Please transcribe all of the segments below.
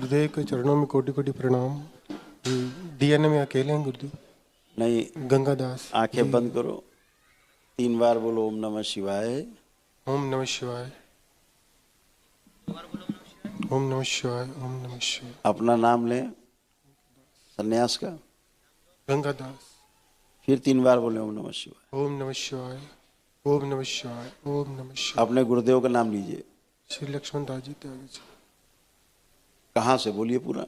गुरुदेव के चरणों में कोटि कोटि प्रणाम। डीएनए में अकेले हैं गुरुदेव। नहीं, गंगादास। आंखें बंद करो, 3 बार बोलो ओम नमः शिवाय। ओम नमः शिवाय। ओम नमः शिवाय। ओम नमः शिवाय। अपना नाम लें सन्यास का, गंगादास। फिर 3 बार बोले ओम नमः शिवाय। ओम नमः शिवाय। ओम नमः शिवाय। ओम नमः शिवाय। अपने गुरुदेव का नाम लीजिए। श्री लक्ष्मण दास जी त्यागी जी। कहाँ से बोलिए पूरा।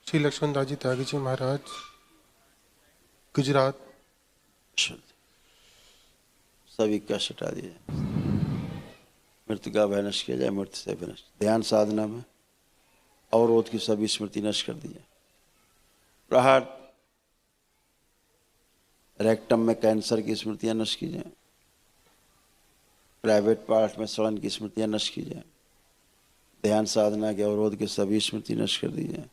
श्री लक्ष्मण दास जी त्यागी जी महाराज, गुजरात। सभी कष्ट हटा दिया जाए, मृत्यु का भय नष्ट किया जाए, मृत्यु से भय नष्ट। ध्यान साधना में अवरोध की सभी स्मृति नष्ट कर दी जाए। प्रहार रेक्टम में कैंसर की स्मृतियां नष्ट की जाए, प्राइवेट पार्ट में सड़न की स्मृतियां नष्ट की जाए। ध्यान साधना के अवरोध की सभी स्मृति नष्ट कर दी जाए।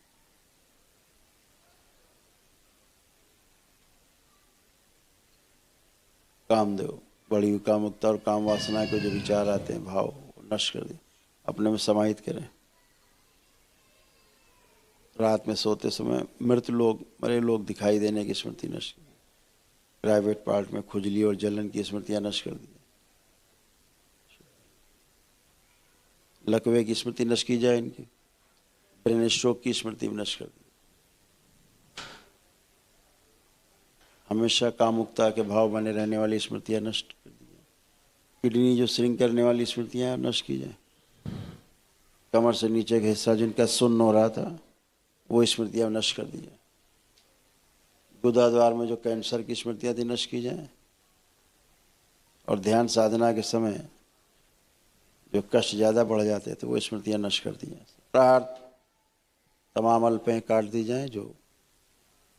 कामदेव बड़ी हुई कामुकता और काम वासना के जो विचार आते हैं, भाव नष्ट कर दिए, अपने में समाहित करें। रात में सोते समय मृत लोग, मरे लोग दिखाई देने की स्मृति नष्ट कर दी। प्राइवेट पार्ट में खुजली और जलन की स्मृतियां नष्ट कर दी। लकवे की स्मृति नष्ट की जाए, इनकी ब्रेन स्ट्रोक की स्मृति नष्ट कर दी। हमेशा कामुकता के भाव बने रहने वाली स्मृतियां नष्ट कर दी जाए। किडनी जो श्रिंक करने वाली स्मृतियां नष्ट की जाए। कमर से नीचे का हिस्सा जिनका सुन्न हो रहा था, वो स्मृतियां नष्ट कर दी जाए। गुदा द्वार में जो कैंसर की स्मृतियां थी नष्ट की जाए। और ध्यान साधना के समय जो कष्ट ज़्यादा बढ़ जाते थे, वो स्मृतियां नष्ट कर दी जाए। प्रार्थ तमाम अल्पें काट दी जाए, जो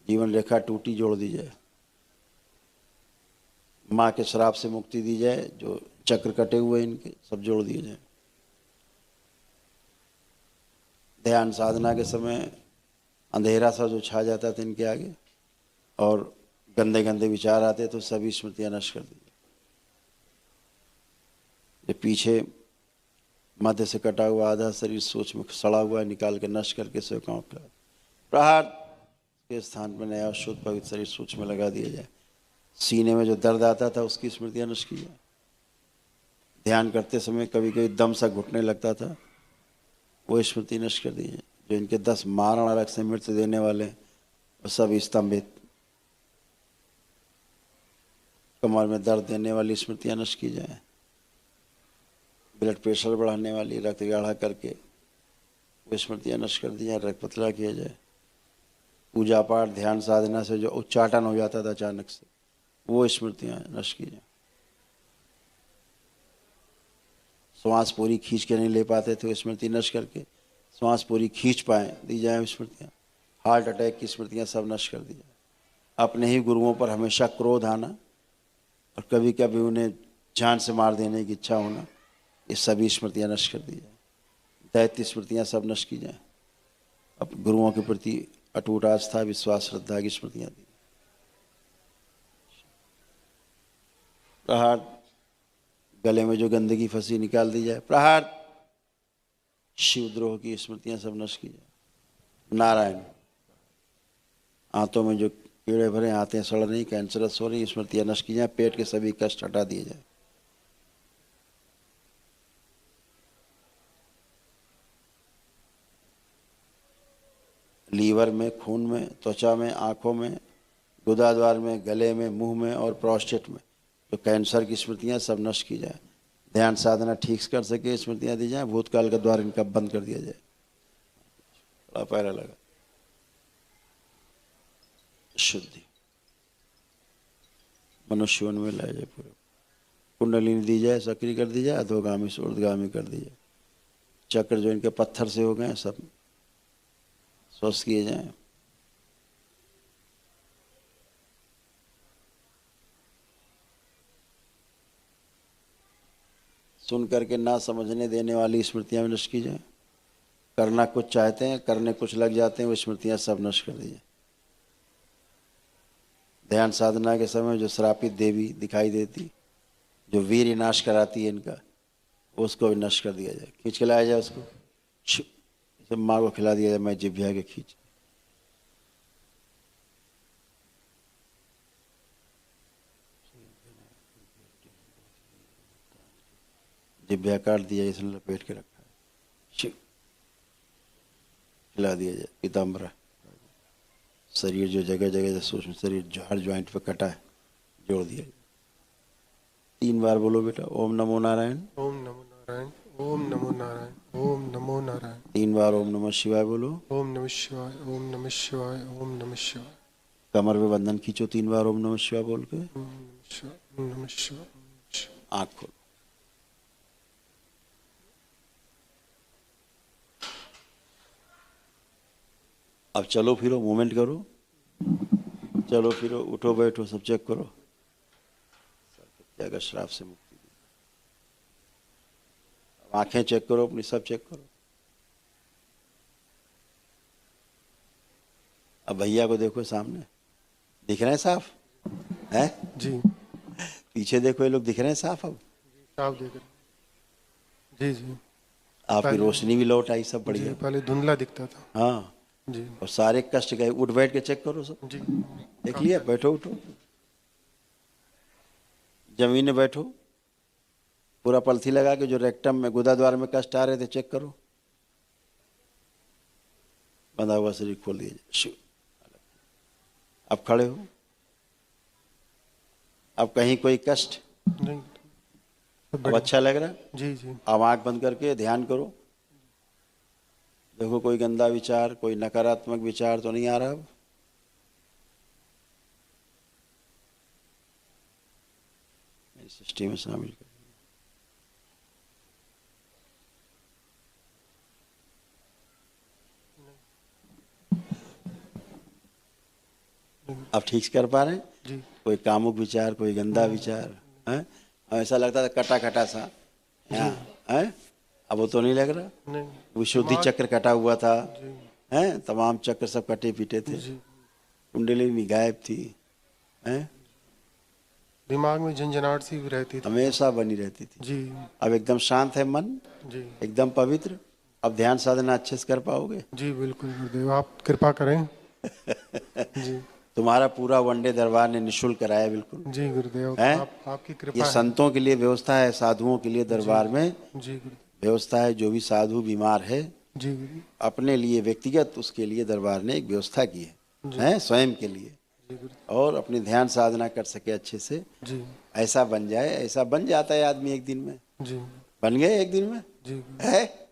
जीवन रेखा टूटी जोड़ दी जाए। माँ के श्राप से मुक्ति दी जाए, जो चक्र कटे हुए इनके सब जोड़ दिए जाए। ध्यान साधना के समय अंधेरा सा जो छा जाता था इनके आगे और गंदे गंदे विचार आते, तो सभी स्मृतियां नष्ट कर दी जाए। ये पीछे मध्य से कटा हुआ आधा शरीर सोच में सड़ा हुआ निकाल के नष्ट करके सेवकाओं का प्रहार के स्थान पर नया शुद्ध पवित्र शरीर सोच में लगा दिया जाए। सीने में जो दर्द आता था उसकी स्मृतियां नष्ट की जाए। ध्यान करते समय कभी कभी दम सा घुटने लगता था, वो स्मृति नष्ट कर दी जाए। जो इनके 10 मारण अलग से मृत्यु देने वाले वो सब स्तंभित। कमर में दर्द देने वाली स्मृतियां नष्ट की जाए। ब्लड प्रेशर बढ़ाने वाली, रक्त गाढ़ा करके वो स्मृतियां नष्ट कर दी जाए, रक्त पतला किया जाए। पूजा पाठ ध्यान साधना से जो उच्चाटन हो जाता था अचानक से, वो स्मृतियां नष्ट की जाए। श्वास पूरी खींच के नहीं ले पाते थे, स्मृति नष्ट करके श्वास पूरी खींच पाए दी जाए स्मृतियां। हार्ट अटैक की स्मृतियां सब नष्ट कर दी जाए। अपने ही गुरुओं पर हमेशा क्रोध आना और कभी कभी उन्हें जान से मार देने की इच्छा होना, ये सभी स्मृतियां नष्ट कर दी जाए। दैत्य स्मृतियां सब नष्ट की जाए। अब गुरुओं के प्रति अटूट आस्था, विश्वास, श्रद्धा की स्मृतियां दी। प्रहार गले में जो गंदगी फंसी निकाल दी जाए। प्रहार शिवद्रोह की स्मृतियां सब नष्ट की जाए। नारायण आंतों में जो कीड़े भरे, आंतें सड़ रही, कैंसरस हो रही, स्मृतियां नष्ट की जाए। पेट के सभी कष्ट हटा दिए जाए। लीवर में, खून में, त्वचा में, आंखों में, गुदाद्वार में, गले में, मुंह में और प्रोस्टेट में जो कैंसर की स्मृतियां सब नष्ट की जाए। ध्यान साधना ठीक कर सके स्मृतियां दी जाए। भूतकाल का द्वार इनका बंद कर दिया जाए। बड़ा पैरा लगा। शुद्धि मनुष्य में लाया जाए। पूरे कुंडलिनी दी जाए, सक्रिय कर दी जाए, अधोगामी से ऊर्ध्वगामी कर दी जाए। चक्र जो इनके पत्थर से हो गए सब स्वस्थ किए जाएं। सुन करके ना समझने देने वाली स्मृतियां भी नष्ट की जाए। करना कुछ चाहते हैं, करने कुछ लग जाते हैं, वो स्मृतियां सब नष्ट कर दी जाए। ध्यान साधना के समय जो श्रापित देवी दिखाई देती, जो वीर नाश कराती है इनका, उसको भी नष्ट कर दिया जाए। खींच के लाया जाए उसको। जैसे माँ को खिला दिया जाए, मैं जिभ्या के खींच, जिभ्या काट दिया, इसने लपेट के रखा है, शिव खिला दिया जाए पीताम्बरा। शरीर जो जगह जगह से सूक्ष्म शरीर हर ज्वाइंट पे कटा है, जोड़ दिया जाए। 3 बार बोलो बेटा, ओम नमो नारायण। ओम नमो नारायण। ओम नमो नारायण। ओम नमो नारायण। 3 बार ओम नमः शिवाय बोलो। ओम नमः शिवाय। ओम नमः शिवाय। ओम नमः शिवाय। कमर पे बंधन खींचो 3 बार ओम नमः शिवाय बोल के। ओम नमः शिवाय। ओम नमः शिवाय। आँख खोलो। अब चलो फिरो, मूवमेंट करो, चलो फिरो, उठो बैठो, सब चेक करो। त्याग श्राप से मुक्ति दी। अब आंखें चेक करो अपनी, सब चेक करो। अब भैया को देखो सामने, दिख रहे हैं साफ है? जी पीछे देखो, ये लोग दिख रहे हैं साफ अब? साफ देख रहे। जी जी। आपकी पहले- रोशनी भी लौट आई, सब जी बढ़िया। पहले धुंधला दिखता था। हाँ, जी और सारे कष्ट गए। उठ बैठ के चेक करो सब, जी। देख लिया? बैठो, उठो, जमीन में बैठो, पूरा पलथी लगा के जो रेक्टम में गुदा द्वार में कष्ट आ रहे थे चेक करो। बंधा हुआ शरीर खोल दिया जाए। शिव। अब खड़े हो। अब कहीं कोई कष्ट? नहीं सब अब बढ़िया। अच्छा लग रहा? जी जी। अब आंख बंद करके ध्यान करो। देखो कोई गंदा विचार, कोई नकारात्मक विचार तो नहीं आ रहा अब? मेरी सृष्टि में शामिल कर। अब ठीक से कर पा रहे हैं? जी कोई कामुक विचार, कोई गंदा विचार है? ऐसा लगता था कटा कटा सा यहाँ है, अब वो तो नहीं लग रहा। नहीं। विशुद्धि चक्र कटा हुआ था जी है, तमाम चक्र सब कटे पीटे थे, जी। कुंडली भी गायब थी है, दिमाग में झंझनाहट सी भी रहती थी। हमेशा बनी रहती थी। जी अब एकदम शांत है मन, जी एकदम पवित्र। अब ध्यान साधना अच्छे से कर पाओगे? जी बिल्कुल गुरुदेव, आप कृपा करें। जी तुम्हारा पूरा वनडे दरबार ने निःशुल्क कराया बिल्कुल जी गुरुदेव, है? आपकी ये कृपा है। संतों के लिए व्यवस्था है, साधुओं के लिए दरबार में जी गुरुदेव। व्यवस्था है। जो भी साधु बीमार है, जी गुरु। अपने लिए व्यक्तिगत उसके लिए दरबार ने एक व्यवस्था की जी। है स्वयं के लिए, जी गुरु। और अपनी ध्यान साधना कर सके अच्छे से। जी ऐसा बन जाए, ऐसा बन जाता है आदमी एक दिन में। जी बन गए एक दिन में जी गुरु। है?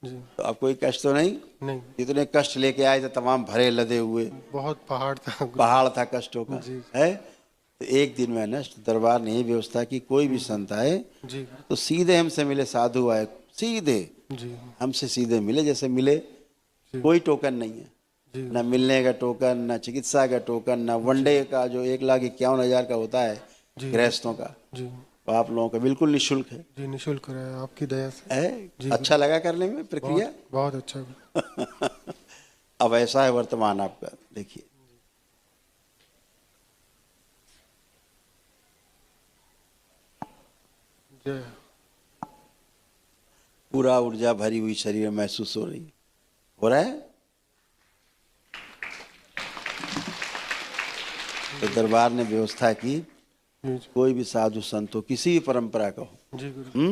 जी तो अब कोई कष्ट तो नहीं? नहीं, जितने कष्ट लेके आए थे तमाम भरे लदे हुए बहुत पहाड़ था गुरु। पहाड़ था कष्टों का जी। है, तो एक दिन में नष्ट। दरबार ने ही व्यवस्था की, कोई भी संत आए जी गुरु। तो सीधे हमसे मिले, साधु आए सीधे जी हमसे सीधे मिले, जैसे मिले। जी। कोई टोकन नहीं है, जी न मिलने का टोकन, न चिकित्सा का टोकन, न वनडे का जो 1,51,000 का होता है जी। गृहस्थों का, जी वो आप लोगों का बिल्कुल निःशुल्क है। जी निःशुल्क है आपकी दया से। है? जी। अच्छा लगा करने में प्रक्रिया? बहुत अच्छा गुरु। अब ऐसा है वर्तमान आपका, देखिए जय। पूरा ऊर्जा भरी हुई शरीर में महसूस हो रही है। हो रहा है? तो दरबार ने व्यवस्था की, जी कोई भी साधु संत हो, किसी भी परंपरा का हो, जी गुरु। तो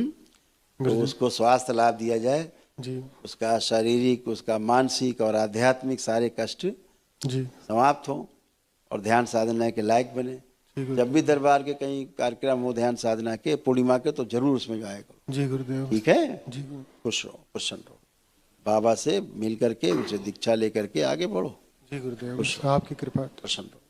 गुरुदेव। उसको स्वास्थ्य लाभ दिया जाए, जी उसका शारीरिक, उसका मानसिक और आध्यात्मिक सारे कष्ट जी समाप्त हो और ध्यान साधना के लायक बने। जी गुरु। जब भी दरबार के कहीं कार्यक्रम हो ध्यान साधना के, पूर्णिमा के, तो जरूर उसमें जाया करो। जी गुरुदेव। ठीक है? जी गुरु। खुश रहो, प्रसन्न रहो, बाबा से मिल करके, उनसे दीक्षा लेकर के आगे बढ़ो, जी गुरुदेव, खुश आपकी कृपा। प्रसन्न रहो।